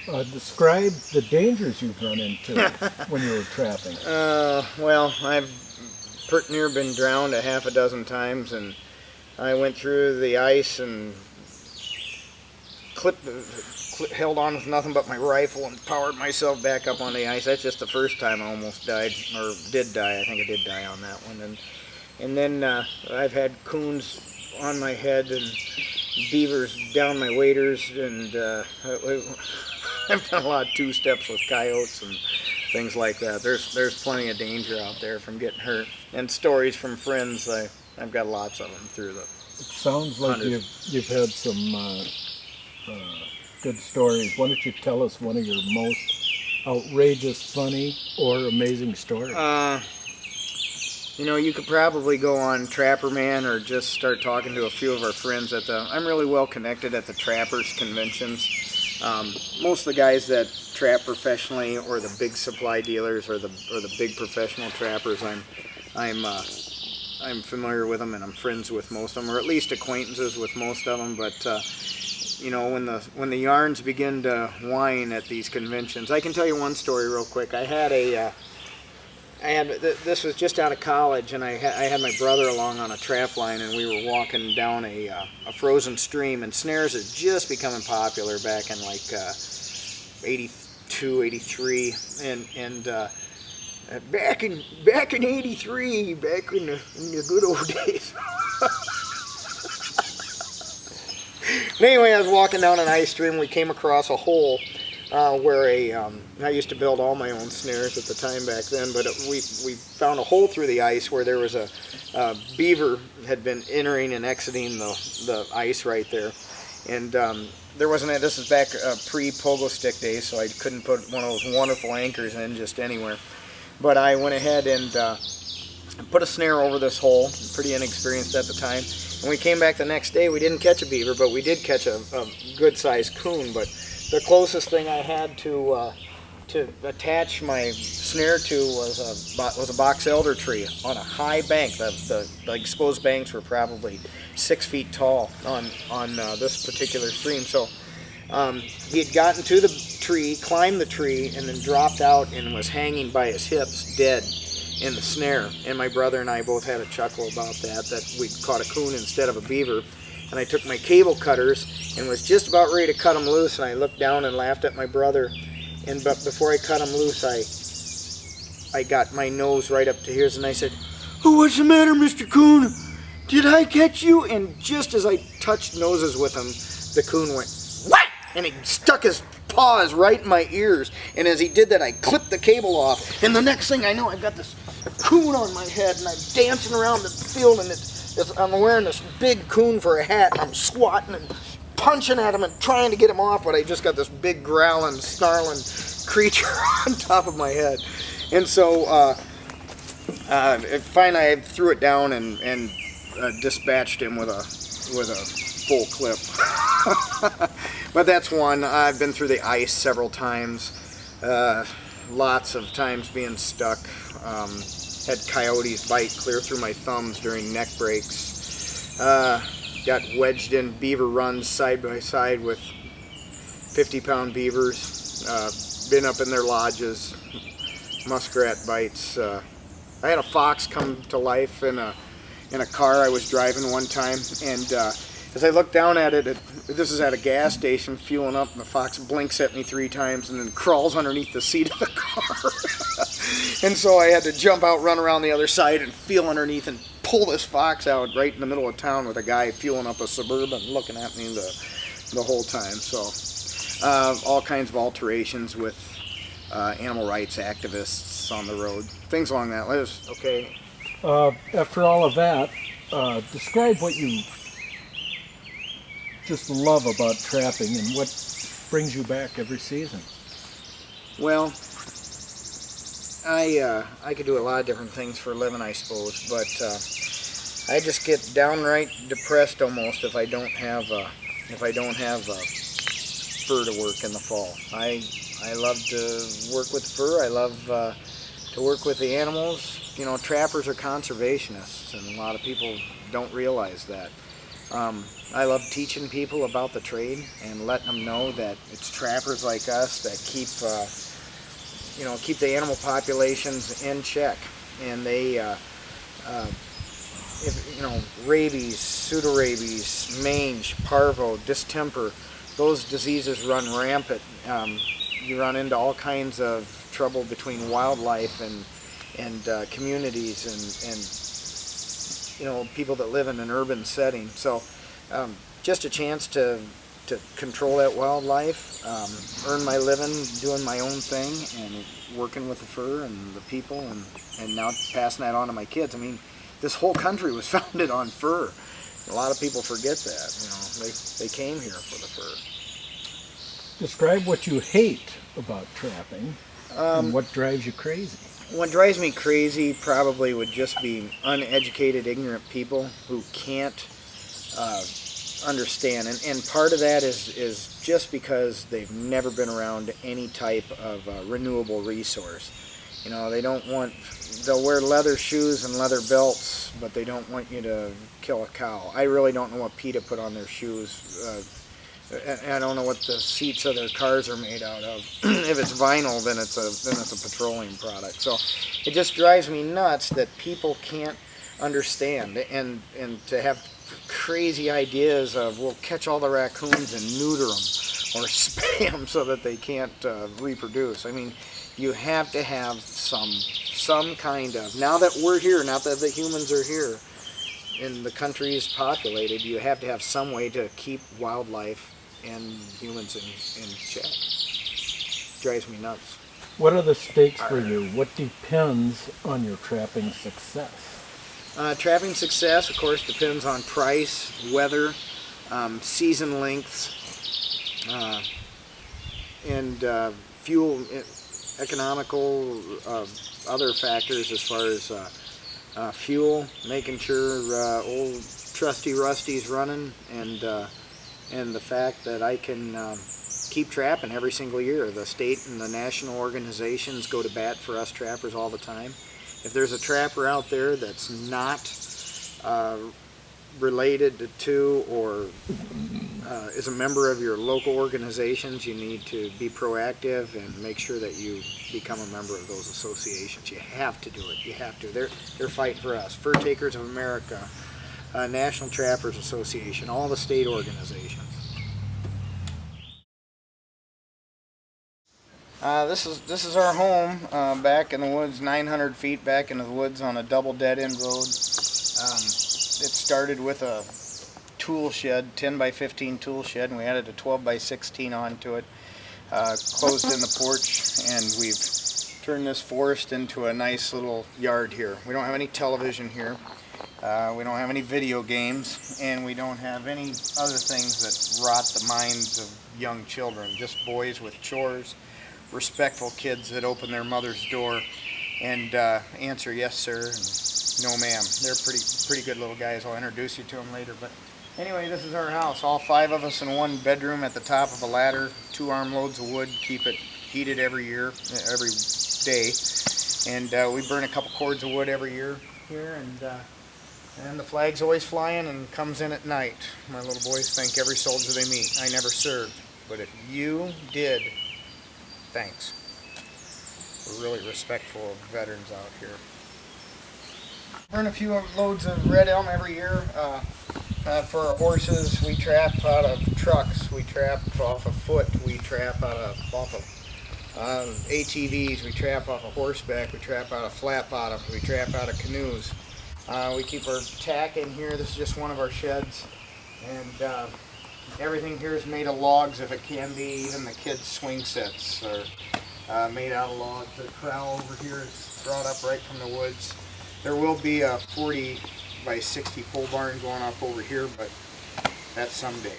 Describe the dangers you've run into when you were trapping. Well, I've pretty near been drowned a half a dozen times, and I went through the ice and held on with nothing but my rifle and powered myself back up on the ice. That's just the first time I almost died, or did die. I think I did die on that one. And then I've had coons on my head and beavers down my waders, and I've done a lot of two-steps with coyotes and things like that. There's plenty of danger out there from getting hurt, and stories from friends. I've got lots of them through the. It sounds like you've had some good stories. Why don't you tell us one of your most outrageous, funny, or amazing stories? You know, you could probably go on Trapper Man or just start talking to a few of our friends at the. I'm really well connected at the trappers conventions. Most of the guys that trap professionally, or the big supply dealers, or the big professional trappers, I'm familiar with them, and I'm friends with most of them, or at least acquaintances with most of them. But you know, when the yarns begin to whine at these conventions, I can tell you one story real quick. This was just out of college, and I had my brother along on a trap line, and we were walking down a frozen stream, and snares are just becoming popular back in like 82, 83, and back in 83, back in the good old days. Anyway, I was walking down an ice stream. We came across a hole where I used to build all my own snares at the time back then, but we found a hole through the ice where there was a beaver had been entering and exiting the ice right there, and there wasn't. This is back pre-pogo stick days, so I couldn't put one of those wonderful anchors in just anywhere. But I went ahead and put a snare over this hole. Pretty inexperienced at the time. When we came back the next day, we didn't catch a beaver, but we did catch a good-sized coon. But the closest thing I had to attach my snare to was a box elder tree on a high bank. The exposed banks were probably 6 feet tall on this particular stream. So he had gotten to the tree, climbed the tree, and then dropped out and was hanging by his hips, dead in the snare. And my brother and I both had a chuckle about that we'd caught a coon instead of a beaver. And I took my cable cutters and was just about ready to cut him loose, and I looked down and laughed at my brother. But before I cut him loose, I got my nose right up to his, and I said, "Oh, what's the matter, Mr. Coon? Did I catch you?" And just as I touched noses with him, the coon went, "What?" And he stuck his paws right in my ears. And as he did that, I clipped the cable off. And the next thing I know, I've got this coon on my head, and I'm dancing around the field, and I'm wearing this big coon for a hat. I'm squatting and punching at him and trying to get him off, but I just got this big growling, snarling creature on top of my head. And so finally I threw it down and dispatched him with a full clip. But that's one. I've been through the ice several times, lots of times being stuck. Had coyotes bite clear through my thumbs during neck breaks. Got wedged in beaver runs side by side with 50-pound beavers. Been up in their lodges, muskrat bites. I had a fox come to life in a car I was driving one time, and as I looked down at it, this is at a gas station, fueling up, and the fox blinks at me 3 times and then crawls underneath the seat of the car. And so I had to jump out, run around the other side, and feel underneath and pull this fox out right in the middle of town with a guy fueling up a Suburban looking at me the whole time. So all kinds of alterations with animal rights activists on the road, things along that line. Okay. After all of that, describe what you just love about trapping and what brings you back every season. Well, I could do a lot of different things for a living, I suppose, but I just get downright depressed almost if I don't have fur to work in the fall. I love to work with fur. I love to work with the animals. You know, trappers are conservationists, and a lot of people don't realize that. I love teaching people about the trade and letting them know that it's trappers like us that keep keep the animal populations in check, and they rabies, pseudorabies, mange, parvo, distemper, those diseases run rampant. You run into all kinds of trouble between wildlife and communities and people that live in an urban setting. So just a chance to control that wildlife, earn my living doing my own thing and working with the fur and the people, and now passing that on to my kids. I mean, this whole country was founded on fur. A lot of people forget that. They came here for the fur. Describe what you hate about trapping and what drives you crazy. What drives me crazy probably would just be uneducated, ignorant people who can't understand. And part of that is just because they've never been around any type of renewable resource. They'll wear leather shoes and leather belts, but they don't want you to kill a cow. I really don't know what PETA put on their shoes. I don't know what the seats of their cars are made out of. If it's vinyl, then it's a petroleum product. So it just drives me nuts that people can't understand, and to have crazy ideas of, we'll catch all the raccoons and neuter them or spay them so that they can't reproduce. I mean, you have to have some kind of, now that we're here, now that the humans are here and the country is populated, you have to have some way to keep wildlife and humans in check. Drives me nuts. What are the stakes for you? What depends on your trapping success? Trapping success, of course, depends on price, weather, season lengths, and fuel, economical, other factors as far as fuel, making sure old trusty Rusty's running, and the fact that I can keep trapping every single year. The state and the national organizations go to bat for us trappers all the time. If there's a trapper out there that's not related to or is a member of your local organizations, you need to be proactive and make sure that you become a member of those associations. You have to do it. You have to. They're fighting for us. Fur Takers of America, National Trappers Association, all the state organizations. This is our home back in the woods, 900 feet back into the woods on a double dead-end road. It started with a tool shed, 10 by 15 tool shed, and we added a 12 by 16 onto it. Closed in the porch, and we've turned this forest into a nice little yard here. We don't have any television here. We don't have any video games, and we don't have any other things that rot the minds of young children. Just boys with chores, respectful kids that open their mother's door and answer yes sir and no ma'am. They're pretty good little guys. I'll introduce you to them later. But anyway, this is our house. All 5 of us in one bedroom at the top of a ladder, 2 armloads of wood, keep it heated every day. And we burn a couple cords of wood every year here, and the flag's always flying and comes in at night. My little boys thank every soldier they meet. I never served, but if you did, thanks. We're really respectful of veterans out here. Burn a few loads of red elm every year. For our horses, we trap out of trucks, we trap off of foot, we trap off of ATVs, we trap off of horseback, we trap out of flat bottoms, we trap out of canoes. We keep our tack in here. This is just one of our sheds, and everything here is made of logs if it can be. Even the kids' swing sets are made out of logs. The corral over here is brought up right from the woods. There will be a 40 by 60 pole barn going up over here, but that's someday.